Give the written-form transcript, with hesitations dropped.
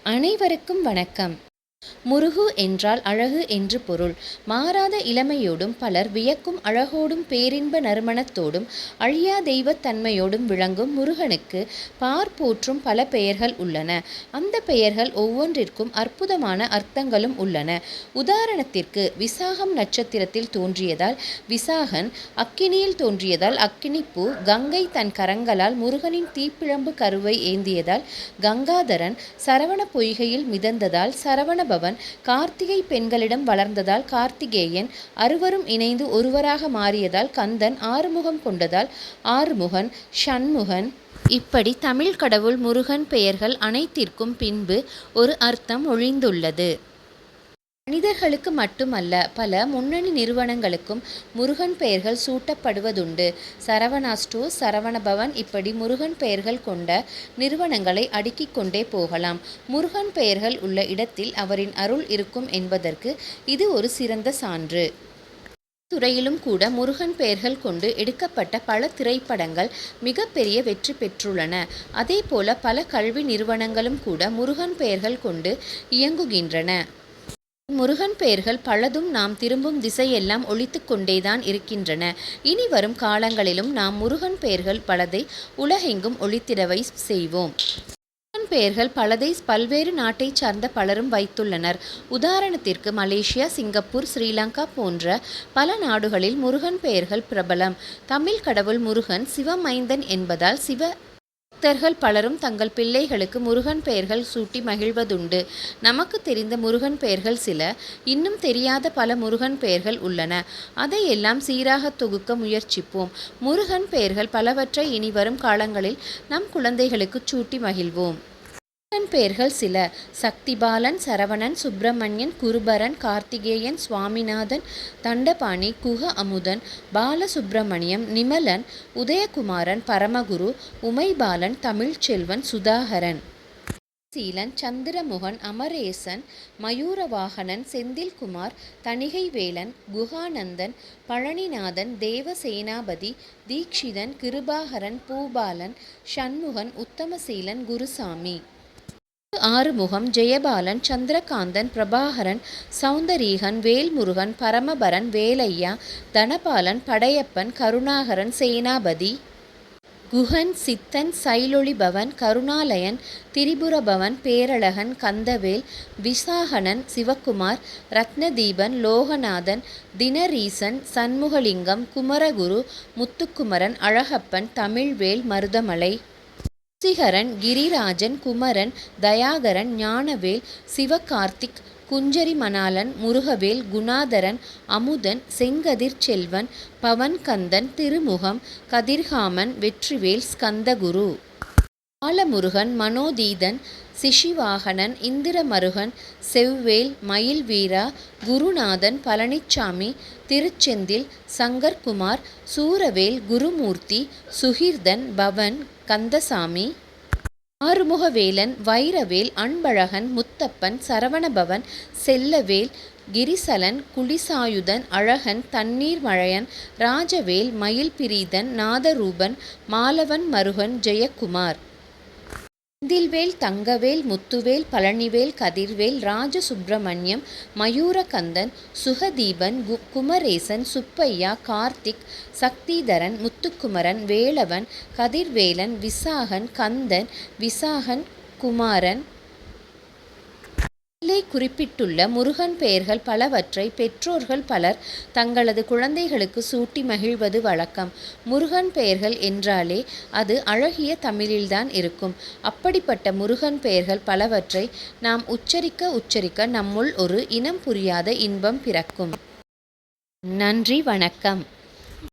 அனைவருக்கும் வணக்கம். முருகு என்றால் அழகு என்று பொருள். மாறாத இளமையோடும் பலர் வியக்கும் அழகோடும் பேரின்ப நறுமணத்தோடும் அழியா தெய்வத் தன்மையோடும் விளங்கும் முருகனுக்கு போற்றும் பல பெயர்கள் உள்ளன. அந்த பெயர்கள் ஒவ்வொன்றிற்கும் அற்புதமான அர்த்தங்களும் உள்ளன. உதாரணத்திற்கு விசாகம் நட்சத்திரத்தில் தோன்றியதால் விசாகன், அக்கினியில் தோன்றியதால் அக்கினிப்பூ, கங்கை தன் கரங்களால் முருகனின் தீப்பிழம்பு கருவை ஏந்தியதால் கங்காதரன், சரவண பொய்கையில் மிதந்ததால் சரவணபவன், கார்த்திகை பெண்களிடம் வளர்ந்ததால் கார்த்திகேயன், அறுவரும் இணைந்து ஒருவராக மாறியதால் கந்தன், ஆறுமுகம் கொண்டதால் ஆறுமுகன், ஷண்முகன். இப்படி தமிழ் கடவுள் முருகன் பெயர்கள் அனைத்திற்கும் பின்பு ஒரு அர்த்தம் ஒளிந்துள்ளது. மனிதர்களுக்கு மட்டுமல்ல, பல முன்னணி நிறுவனங்களுக்கும் முருகன் பெயர்கள் சூட்டப்படுவதுண்டு. சரவணா ஸ்டோர்ஸ், சரவணபவன் இப்படி முருகன் பெயர்கள் கொண்ட நிறுவனங்களை அடுக்கிக் கொண்டே போகலாம். முருகன் பெயர்கள் உள்ள இடத்தில் அவரின் அருள் இருக்கும் என்பதற்கு இது ஒரு சிறந்த சான்று. துறையிலும் கூட முருகன் பெயர்கள் கொண்டு எடுக்கப்பட்ட பல திரைப்படங்கள் மிகப்பெரிய வெற்றி பெற்றுள்ளன. அதேபோல பல கல்வி நிறுவனங்களும் கூட முருகன் பெயர்கள் கொண்டு இயங்குகின்றன. முருகன் பெயர்கள் பலதும் நாம் திரும்பும் திசையெல்லாம் ஒலித்து கொண்டேதான் இருக்கின்றன. இனி வரும் காலங்களிலும் நாம் முருகன் பெயர்கள் பலதை உலகெங்கும் ஒலித்திடவை செய்வோம். முருகன் பெயர்கள் பலதை பல்வேறு நாட்டை சார்ந்த பலரும் வைத்துள்ளனர். உதாரணத்திற்கு மலேசியா, சிங்கப்பூர், ஸ்ரீலங்கா போன்ற பல நாடுகளில் முருகன் பெயர்கள் பிரபலம். தமிழ் கடவுள் முருகன் சிவமைந்தன் என்பதால் பக்தர்கள் பலரும் தங்கள் பிள்ளைகளுக்கு முருகன் பெயர்கள் சூட்டி மகிழ்வதுண்டு. நமக்கு தெரிந்த முருகன் பெயர்கள் சில, இன்னும் தெரியாத பல முருகன் பெயர்கள் உள்ளன. அதையெல்லாம் சீராக தொகுக்க முயற்சிப்போம். முருகன் பெயர்கள் பலவற்றை இனி வரும் காலங்களில் நம் குழந்தைகளுக்கு சூட்டி மகிழ்வோம். முருகன் பெயர்கள் சில: சக்திபாலன், சரவணன், சுப்பிரமணியன், குருபரன், கார்த்திகேயன், சுவாமிநாதன், தண்டபாணி, குக அமுதன், பாலசுப்பிரமணியம், நிமலன், உதயகுமாரன், பரமகுரு, உமைபாலன், தமிழ்ச்செல்வன், சுதாகரன், சீலன், சந்திரமுகன், அமரேசன், மயூரவாகனன், செந்தில்குமார், தணிகைவேலன், குகானந்தன், பழனிநாதன், தேவசேனாபதி, தீக்ஷிதன், கிருபாகரன், பூபாலன், ஷண்முகன், உத்தமசீலன், குருசாமி, ஆறுமுகம், ஜெயபாலன், சந்திரகாந்தன், பிரபாகரன், சௌந்தரீகன், வேல்முருகன், பரமபரன், வேலையா, தனபாலன், படையப்பன், கருணாகரன், சேனாபதி, குகன், சித்தன், சைலொளிபவன், கருணாலயன், திரிபுரபவன், பேரழகன், கந்தவேல், விசாகனன், சிவக்குமார், ரத்னதீபன், லோகநாதன், தினரீசன், சண்முகலிங்கம், குமரகுரு, முத்துக்குமரன், அழகப்பன், தமிழ்வேல், மருதமலை, சிகரன், கிரிராஜன், குமரன், தயாகரன், ஞானவேல், சிவகார்த்திக், குஞ்சரி மணாளன், முருகவேல், குணாதரன், அமுதன், செங்கதிர் செல்வன், பவன்கந்தன், திருமுகம், கதிர்காமன், வெற்றிவேல், ஸ்கந்தகுரு, பாலமுருகன், மனோதீதன், சிஷிவாகனன், இந்திரமருகன், செவ்வேல், மயில்வீரா, குருநாதன், பழனிச்சாமி, திருச்செந்தில், சங்கர்குமார், சூரவேல், குருமூர்த்தி, சுகிர்தன், பவன், கந்தசாமி, ஆறுமுகவேலன், வைரவேல், அன்பழகன், முத்தப்பன், சரவணபவன், செல்லவேல், கிரிசலன், குளிசாயுதன், அழகன், தண்ணீர்மழையன், ராஜவேல், மயில்பிரீதன், நாதரூபன், மாலவன், மருகன், ஜெயக்குமார், செந்தில்வேல், தங்கவேல், முத்துவேல், பழனிவேல், கதிர்வேல், ராஜசுப்பிரமணியம், மயூரகந்தன், சுகதீபன், குமரேசன், சுப்பையா, கார்த்திக், சக்திதரன், முத்துக்குமரன், வேலவன், கதிர்வேலன், விசாகன், கந்தன், விசாகன், குமாரன். குறிப்பிட்டுள்ள முருகன் பெயர்கள் பலவற்றை பெற்றோர்கள் பலர் தங்களது குழந்தைகளுக்கு சூட்டி மகிழ்வது வழக்கம். முருகன் பெயர்கள் என்றாலே அது அழகிய தமிழில்தான் இருக்கும். அப்படிப்பட்ட முருகன் பெயர்கள் பலவற்றை நாம் உச்சரிக்க நம்முள் ஒரு இனம் புரியாத இன்பம் பிறக்கும். நன்றி, வணக்கம்.